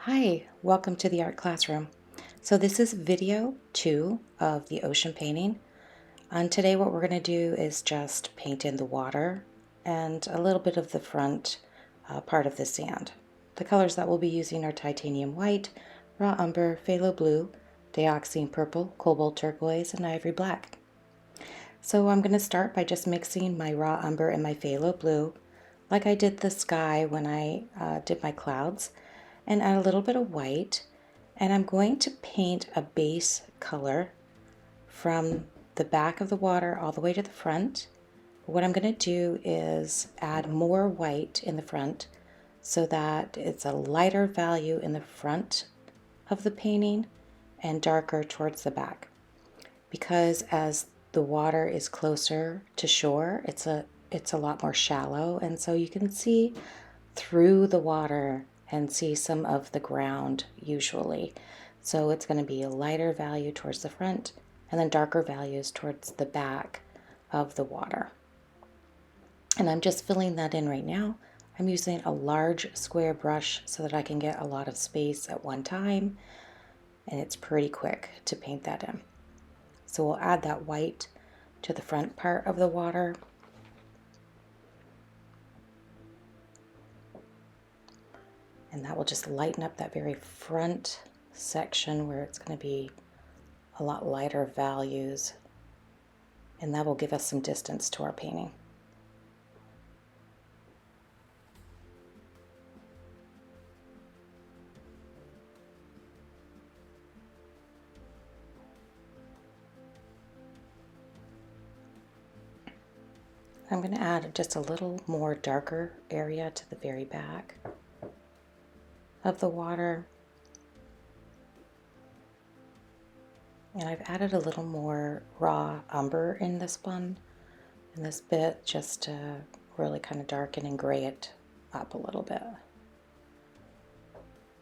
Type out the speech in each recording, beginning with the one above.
Hi, welcome to the art classroom. So this is video 2 of the ocean painting. And today what we're going to do is just paint in the water and a little bit of the front part of the sand. The colors that we'll be using are titanium white, raw umber, phthalo blue, dioxazine purple, cobalt turquoise, and ivory black. So I'm going to start by just mixing my raw umber and my phthalo blue like I did the sky when I did my clouds, and add a little bit of white, and I'm going to paint a base color from the back of the water all the way to the front. What I'm going to do is add more white in the front so that it's a lighter value in the front of the painting and darker towards the back, because as the water is closer to shore, it's a lot more shallow, and so you can see through the water and see some of the ground usually. So it's going to be a lighter value towards the front and then darker values towards the back of the water. And I'm just filling that in right now. I'm using a large square brush so that I can get a lot of space at one time, and it's pretty quick to paint that in. So we'll add that white to the front part of the water. And that will just lighten up that very front section where it's going to be a lot lighter values. And that will give us some distance to our painting. I'm going to add just a little more darker area to the very back of the water. And I've added a little more raw umber in this one, in this bit, just to really kind of darken and gray it up a little bit.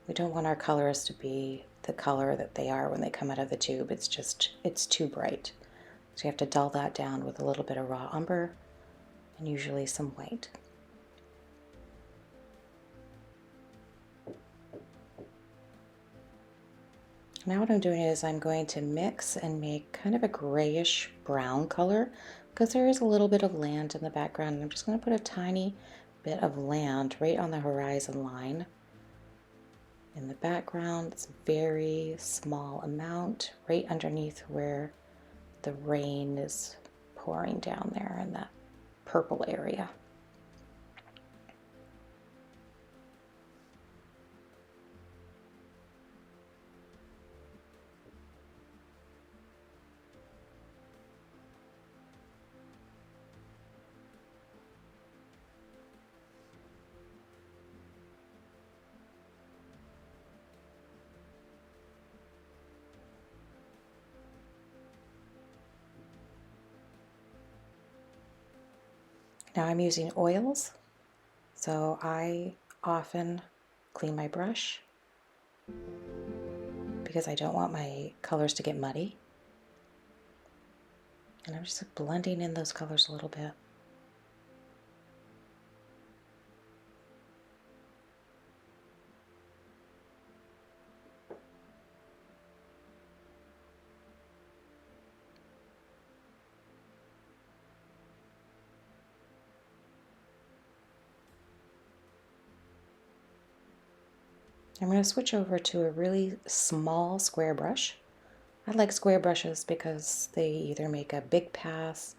We don't want our colors to be the color that they are when they come out of the tube. It's too bright. So you have to dull that down with a little bit of raw umber and usually some white. Now what I'm doing is I'm going to mix and make kind of a grayish brown color, because there is a little bit of land in the background, and I'm just going to put a tiny bit of land right on the horizon line in the background. It's a very small amount right underneath where the rain is pouring down there in that purple area. Now I'm using oils, so I often clean my brush because I don't want my colors to get muddy. And I'm just blending in those colors a little bit. I'm going to switch over to a really small square brush. I like square brushes because they either make a big pass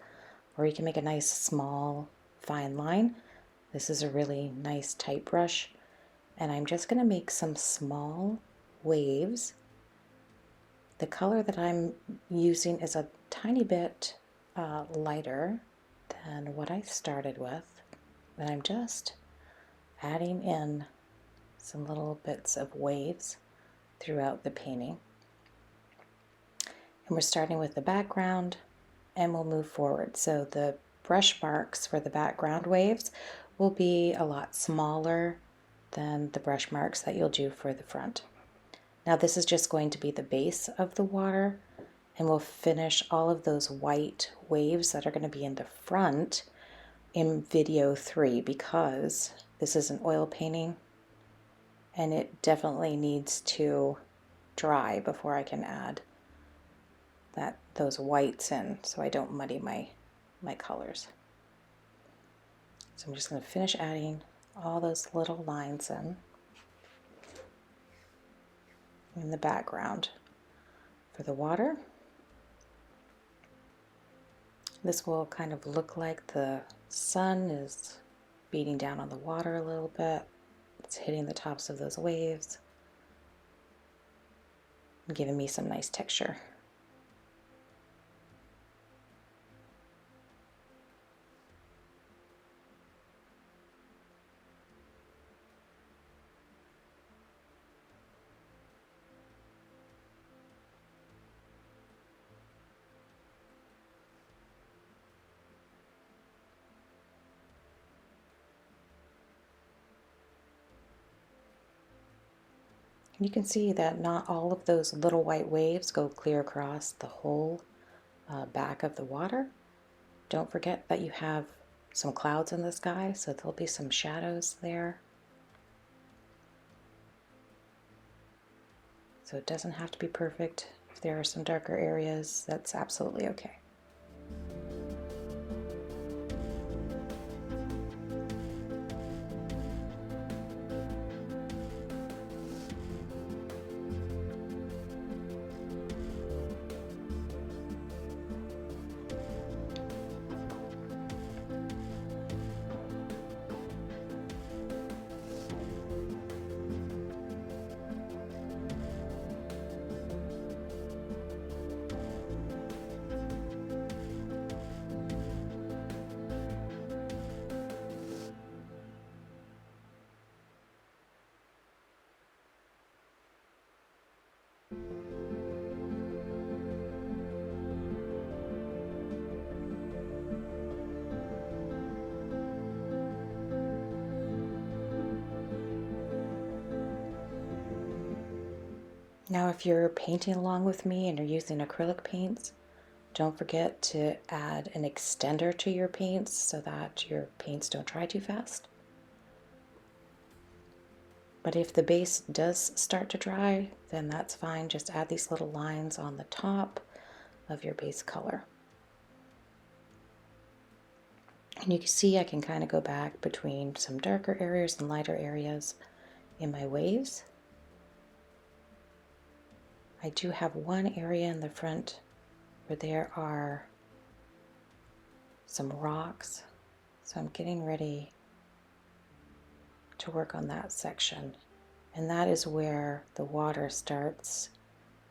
or you can make a nice small fine line. This is a really nice tight brush, and I'm just going to make some small waves. The color that I'm using is a tiny bit lighter than what I started with, and I'm just adding in some little bits of waves throughout the painting. And we're starting with the background, and we'll move forward. So the brush marks for the background waves will be a lot smaller than the brush marks that you'll do for the front. Now this is just going to be the base of the water, and we'll finish all of those white waves that are going to be in the front in video 3, because this is an oil painting and it definitely needs to dry before I can add those whites in so I don't muddy my colors. So I'm just going to finish adding all those little lines in the background for the water. This will kind of look like the sun is beating down on the water a little bit. It's hitting the tops of those waves and giving me some nice texture. You can see that not all of those little white waves go clear across the whole back of the water. Don't forget that you have some clouds in the sky, so there'll be some shadows there. So it doesn't have to be perfect. If there are some darker areas, that's absolutely okay. Now, if you're painting along with me and you're using acrylic paints, don't forget to add an extender to your paints so that your paints don't dry too fast. But if the base does start to dry, then that's fine. Just add these little lines on the top of your base color. And you can see I can kind of go back between some darker areas and lighter areas in my waves. I do have one area in the front where there are some rocks, so I'm getting ready to work on that section. And that is where the water starts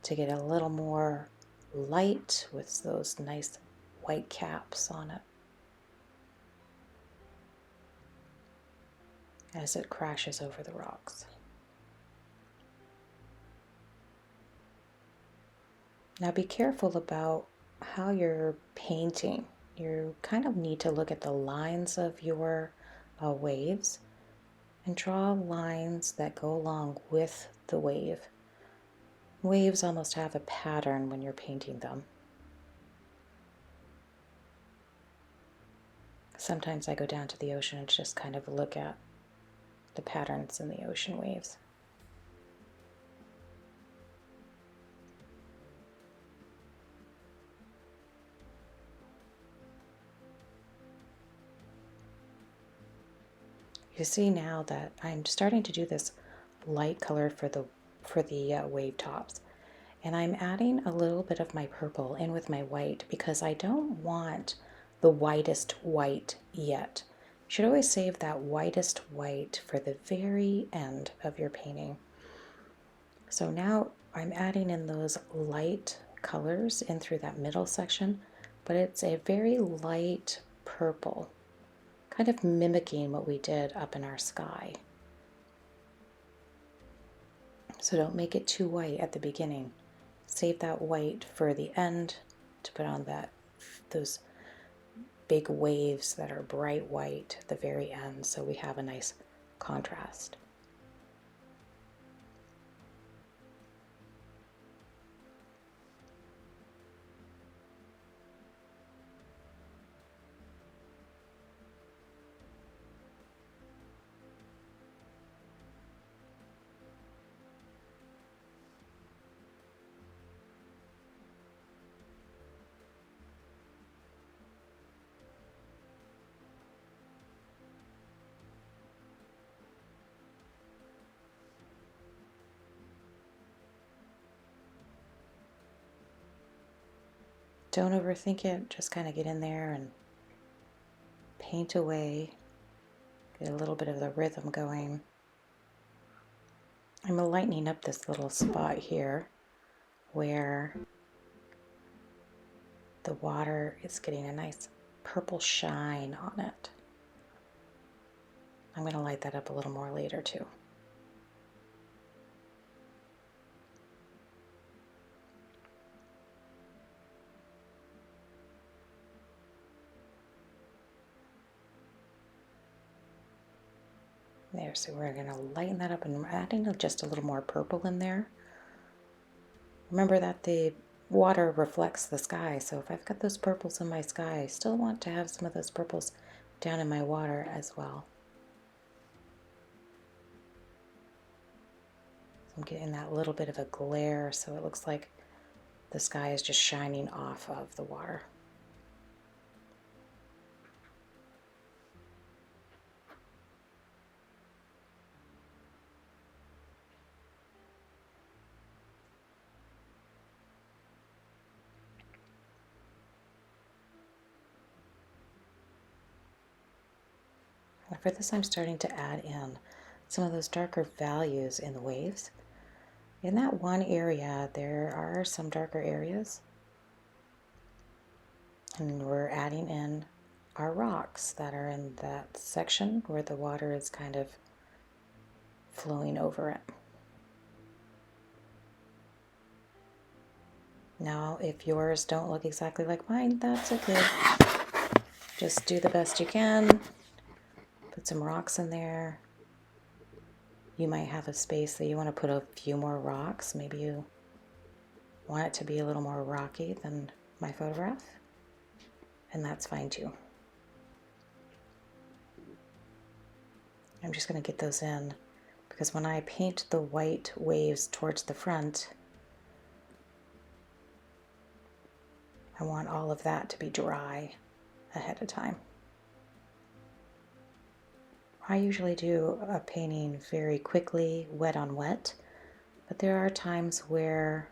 to get a little more light with those nice white caps on it as it crashes over the rocks. Now be careful about how you're painting. You kind of need to look at the lines of your waves and draw lines that go along with the wave. Waves almost have a pattern when you're painting them. Sometimes I go down to the ocean and just kind of look at the patterns in the ocean waves. You see now that I'm starting to do this light color for the wave tops, and I'm adding a little bit of my purple in with my white because I don't want the whitest white yet. You should always save that whitest white for the very end of your painting. So now I'm adding in those light colors in through that middle section, but it's a very light purple, kind of mimicking what we did up in our sky. So don't make it too white at the beginning. Save that white for the end to put on those big waves that are bright white at the very end, so we have a nice contrast. don't overthink it, just kind of get in there and paint away, get a little bit of the rhythm going. I'm lightening up this little spot here where the water is getting a nice purple shine on it. I'm going to light that up a little more later too. There, so we're going to lighten that up and we're adding just a little more purple in there. Remember that the water reflects the sky, so if I've got those purples in my sky, I still want to have some of those purples down in my water as well. So I'm getting that little bit of a glare, so it looks like the sky is just shining off of the water. And for this, I'm starting to add in some of those darker values in the waves. In that one area, there are some darker areas, and we're adding in our rocks that are in that section where the water is kind of flowing over it. Now, if yours don't look exactly like mine, that's okay. Just do the best you can. Put some rocks in there. You might have a space that you want to put a few more rocks. Maybe you want it to be a little more rocky than my photograph, and that's fine too. I'm just going to get those in because when I paint the white waves towards the front, I want all of that to be dry ahead of time. I usually do a painting very quickly, wet on wet, but there are times where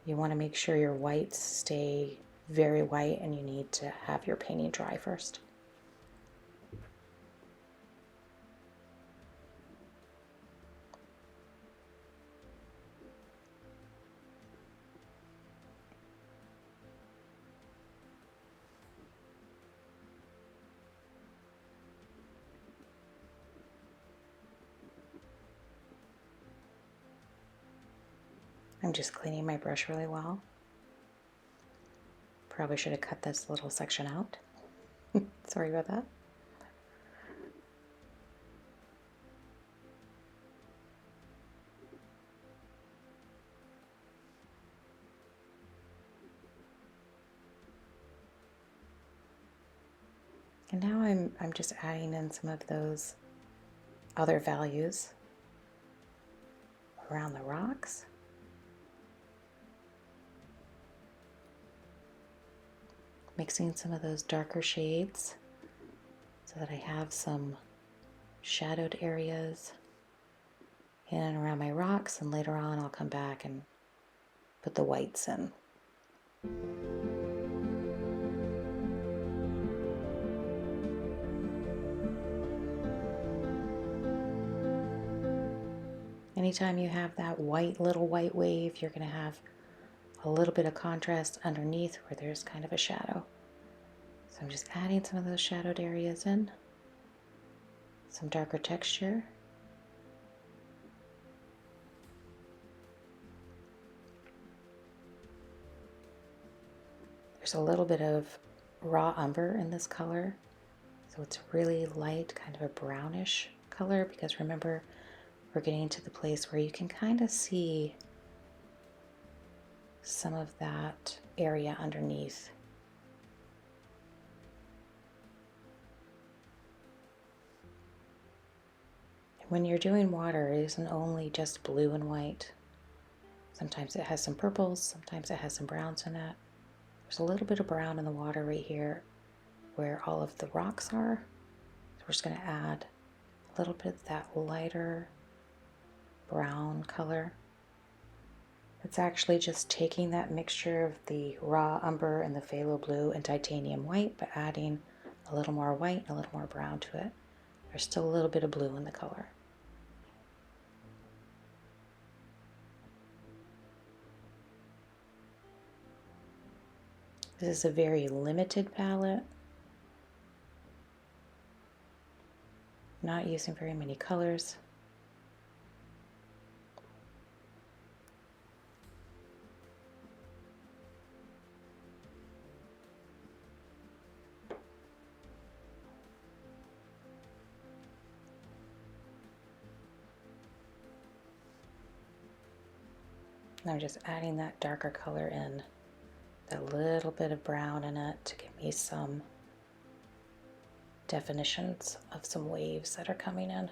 you want to make sure your whites stay very white and you need to have your painting dry first. I'm just cleaning my brush really well. Probably should have cut this little section out. Sorry about that. And now I'm just adding in some of those other values around the rocks. Mixing some of those darker shades so that I have some shadowed areas in and around my rocks, and later on I'll come back and put the whites in. Anytime you have that little white wave, you're going to have a little bit of contrast underneath where there's kind of a shadow. So I'm just adding some of those shadowed areas in, some darker texture. There's a little bit of raw umber in this color, so it's really light, kind of a brownish color, because remember, we're getting to the place where you can kind of see some of that area underneath. When you're doing water, it isn't only just blue and white. Sometimes it has some purples, sometimes it has some browns in it. There's a little bit of brown in the water right here where all of the rocks are. So we're just going to add a little bit of that lighter brown color It's actually just taking that mixture of the raw umber and the phthalo blue and titanium white, but adding a little more white and a little more brown to it. There's still a little bit of blue in the color. This is a very limited palette. Not using very many colors. And I'm just adding that darker color in, that little bit of brown in it to give me some definitions of some waves that are coming in.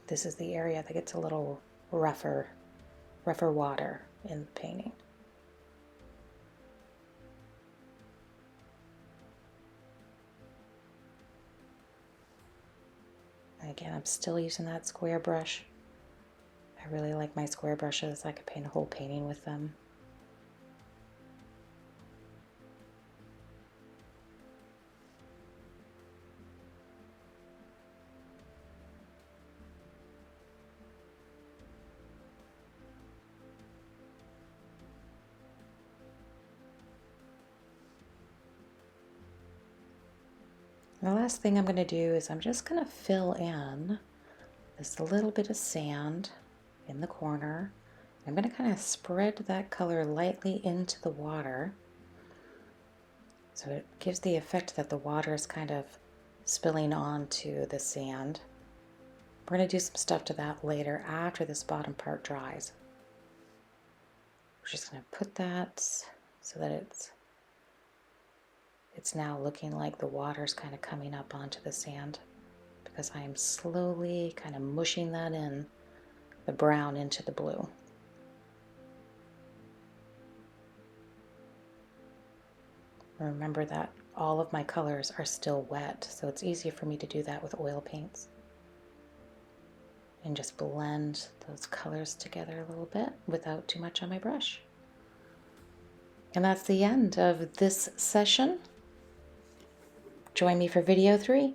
This is the area that gets a little rougher water in the painting. And again, I'm still using that square brush. I really like my square brushes. I could paint a whole painting with them. The last thing I'm going to do is I'm just going to fill in this little bit of sand in the corner. I'm going to kind of spread that color lightly into the water, so it gives the effect that the water is kind of spilling onto the sand. We're going to do some stuff to that later after this bottom part dries. We're just going to put that so that it's now looking like the water's kind of coming up onto the sand, because I am slowly kind of mushing that in, the brown into the blue. Remember that all of my colors are still wet, so it's easier for me to do that with oil paints. And just blend those colors together a little bit without too much on my brush. And that's the end of this session. Join me for video 3.